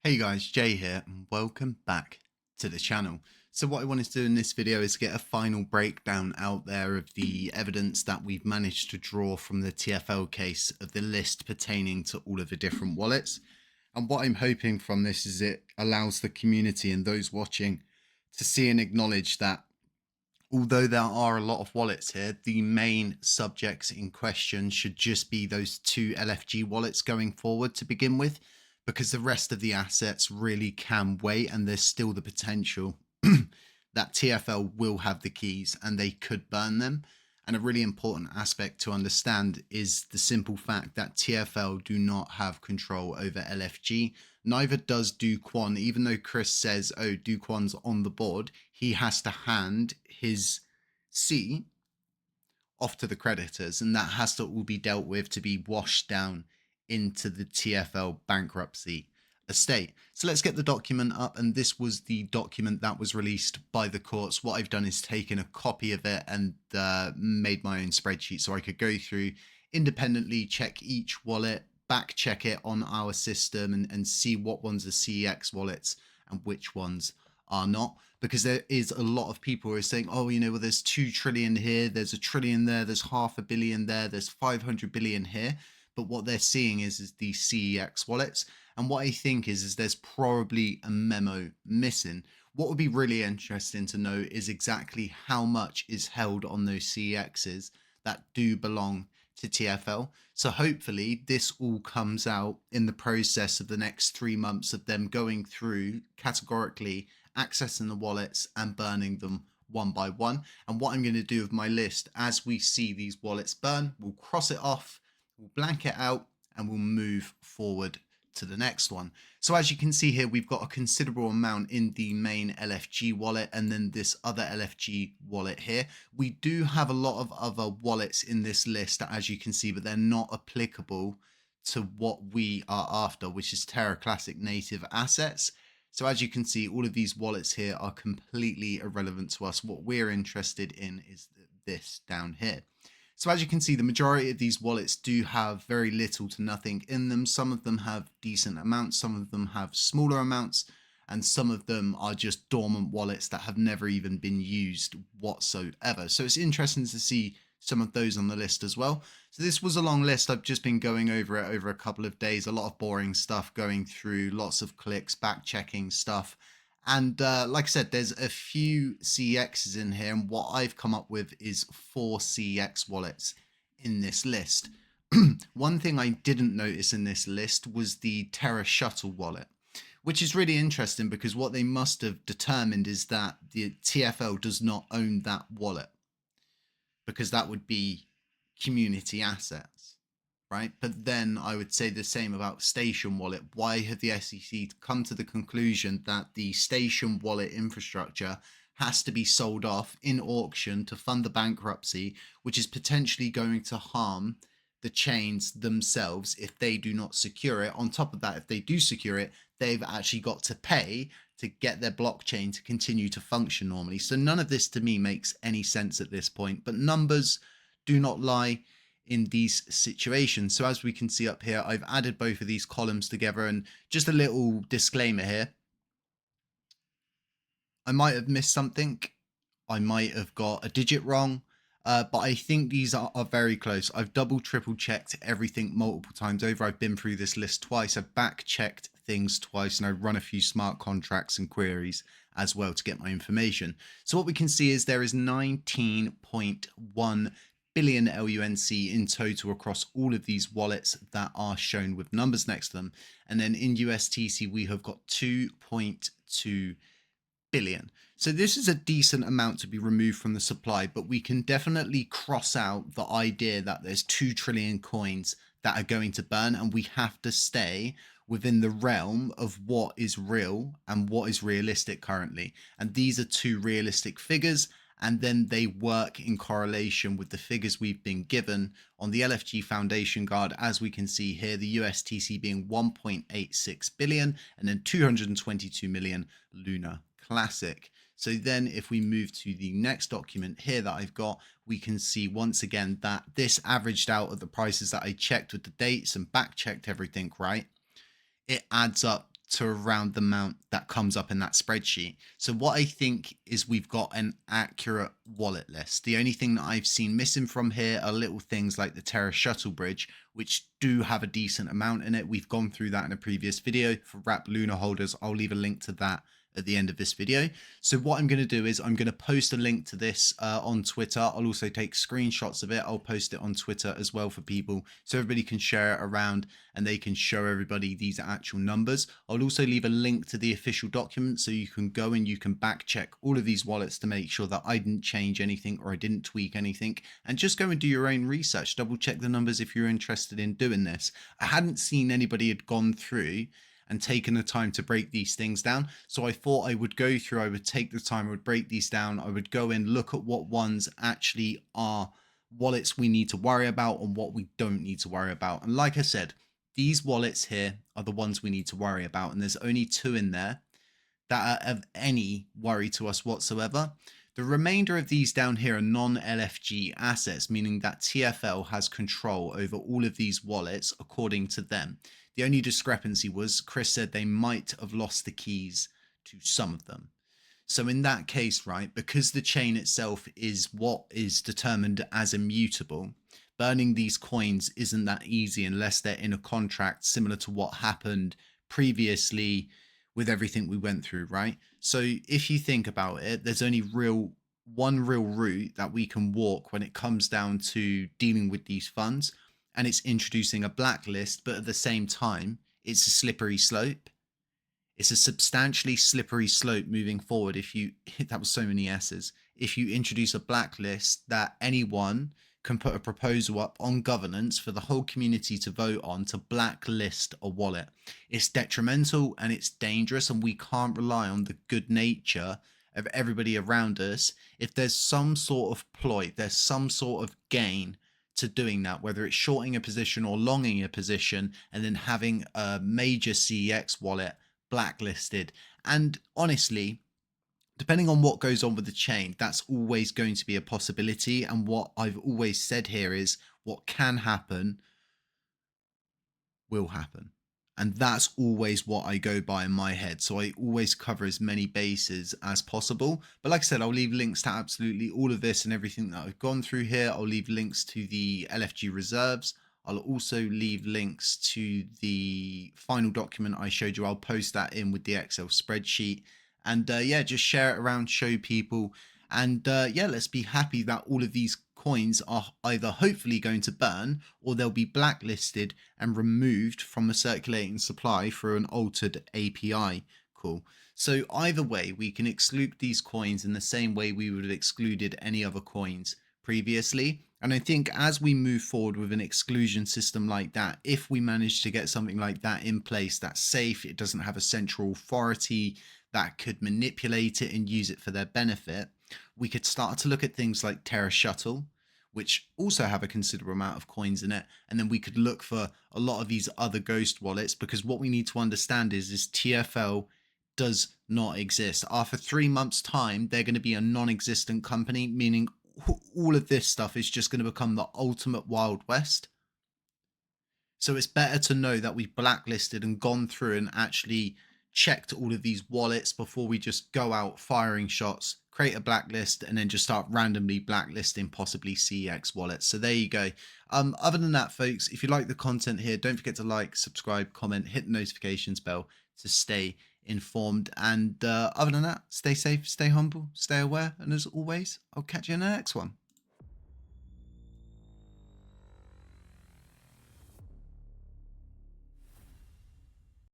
Hey guys, Jay here and welcome back to the channel. So what I wanted to do in this video is get a final breakdown out there of the evidence that we've managed to draw from the TFL case of the list pertaining to all of the different wallets. And what I'm hoping from this is it allows the community and those watching to see and acknowledge that although there are a lot of wallets here, the main subjects in question should just be those two LFG wallets going forward to begin with, because the rest of the assets really can wait and there's still the potential that TFL will have the keys and they could burn them. And a really important aspect to understand is the simple fact that TFL do not have control over LFG. Neither does Do Kwon. Even though Chris says, oh, Do Kwon's on the board, he has to hand his C off to the creditors, and that has to all be dealt with to be washed down into the TFL bankruptcy estate. So let's get the document up, and this was the document that was released by the courts. What I've done is taken a copy of it and made my own spreadsheet so I could go through independently, check each wallet, back check it on our system and see what ones are CEX wallets and which ones are not, because there is a lot of people who are saying, oh, you know, well, there's 2 trillion here, there's a trillion there, there's $500 billion there, there's 500 billion here. But what they're seeing is the CEX wallets. And what I think is there's probably a memo missing. What would be really interesting to know is exactly how much is held on those CEXs that do belong to TFL. So hopefully this all comes out in the process of the next 3 months of them going through categorically accessing the wallets and burning them one by one. And what I'm going to do with my list, as we see these wallets burn, we'll cross it off, we'll blank it out, and we'll move forward to the next one. So as you can see here, we've got a considerable amount in the main LFG wallet and then this other LFG wallet here. We do have a lot of other wallets in this list, as you can see, but they're not applicable to what we are after, which is Terra Classic native assets. So as you can see, all of these wallets here are completely irrelevant to us. What we're interested in is this down here. So as you can see, the majority of these wallets do have very little to nothing in them. Some of them have decent amounts, some of them have smaller amounts, and some of them are just dormant wallets that have never even been used whatsoever. So it's interesting to see some of those on the list as well. So this was a long list. I've just been going over it over a couple of days, a lot of boring stuff going through, lots of clicks, back checking stuff. And like I said, there's a few CEXs in here, and what I've come up with is 4 CEX wallets in this list. One thing I didn't notice in this list was the Terra Shuttle wallet, which is really interesting because what they must have determined is that the TFL does not own that wallet, because that would be community assets, right? But then I would say the same about Station Wallet. Why have the SEC come to the conclusion that the Station Wallet infrastructure has to be sold off in auction to fund the bankruptcy, which is potentially going to harm the chains themselves if they do not secure it? On top of that, if they do secure it, they've actually got to pay to get their blockchain to continue to function normally. So none of this to me makes any sense at this point, but numbers do not lie in these situations. So as we can see up here, I've added both of these columns together, and just a little disclaimer here. I might have missed something. I might have got a digit wrong, but I think these are very close. I've double, triple checked everything multiple times over. I've been through this list twice. I've back checked things twice, and I run a few smart contracts and queries as well to get my information. So what we can see is there is 19.1 billion LUNC in total across all of these wallets that are shown with numbers next to them. And then in USTC, we have got 2.2 billion. So this is a decent amount to be removed from the supply, but we can definitely cross out the idea that there's 2 trillion coins that are going to burn, and we have to stay within the realm of what is real and what is realistic currently. And these are 2 realistic figures, and then they work in correlation with the figures we've been given on the LFG Foundation Guard, as we can see here, the USTC being 1.86 billion and then 222 million Luna Classic. So then if we move to the next document here that I've got, we can see once again that this averaged out at the prices that I checked with the dates and back checked everything, right? It adds up to around the amount that comes up in that spreadsheet. So what I think is we've got an accurate wallet list. The only thing that I've seen missing from here are little things like the Terra shuttle bridge, which do have a decent amount in it. We've gone through that in a previous video. For wrap Luna holders, I'll leave a link to that at the end of this video. So what I'm going to do is I'm going to post a link to this on Twitter. I'll also take screenshots of it. I'll post it on Twitter as well for people so everybody can share it around and they can show everybody these actual numbers. I'll also leave a link to the official document so you can go and you can back check all of these wallets to make sure that I didn't change anything or I didn't tweak anything, and just go and do your own research. Double check the numbers if you're interested in doing this. I hadn't seen anybody had gone through and taken the time to break these things down. So I thought I would go through, I would take the time, I would break these down. I would go and look at what ones actually are wallets we need to worry about and what we don't need to worry about. And like I said, these wallets here are the ones we need to worry about. And there's only 2 in there that are of any worry to us whatsoever. The remainder of these down here are non-LFG assets, meaning that TFL has control over all of these wallets according to them. The only discrepancy was Chris said they might have lost the keys to some of them. So in that case, right, because the chain itself is what is determined as immutable, burning these coins isn't that easy unless they're in a contract similar to what happened previously with everything we went through, right? So if you think about it, there's only one real route that we can walk when it comes down to dealing with these funds, and it's introducing a blacklist, but at the same time, it's a slippery slope. It's a substantially slippery slope moving forward. If you, that was so many S's, if you introduce a blacklist that anyone can put a proposal up on governance for the whole community to vote on to blacklist a wallet. It's detrimental and it's dangerous, and we can't rely on the good nature of everybody around us. If there's some sort of ploy, there's some sort of gain to doing that, whether it's shorting a position or longing a position, and then having a major CEX wallet blacklisted. And honestly, depending on what goes on with the chain, that's always going to be a possibility. And what I've always said here is what can happen will happen. And that's always what I go by in my head. So I always cover as many bases as possible. But like I said, I'll leave links to absolutely all of this and everything that I've gone through here. I'll leave links to the LFG reserves. I'll also leave links to the final document I showed you. I'll post that in with the Excel spreadsheet. And yeah, just share it around, show people. And yeah, let's be happy that all of these coins are either hopefully going to burn or they'll be blacklisted and removed from the circulating supply through an altered API call. So either way, we can exclude these coins in the same way we would have excluded any other coins previously. And I think as we move forward with an exclusion system like that, if we manage to get something like that in place that's safe, it doesn't have a central authority that could manipulate it and use it for their benefit, we could start to look at things like Terra Shuttle, which also have a considerable amount of coins in it. And then we could look for a lot of these other ghost wallets, because what we need to understand is TFL does not exist. After 3 months' time, they're going to be a non-existent company, meaning all of this stuff is just going to become the ultimate Wild West. So it's better to know that we've blacklisted and gone through and actually checked all of these wallets before we just go out firing shots, create a blacklist, and then just start randomly blacklisting possibly CEX wallets. So there you go. Other than that, folks, if you like the content here, don't forget to like, subscribe, comment, hit the notifications bell to stay informed. And other than that, stay safe, stay humble, stay aware. And as always, I'll catch you in the next one.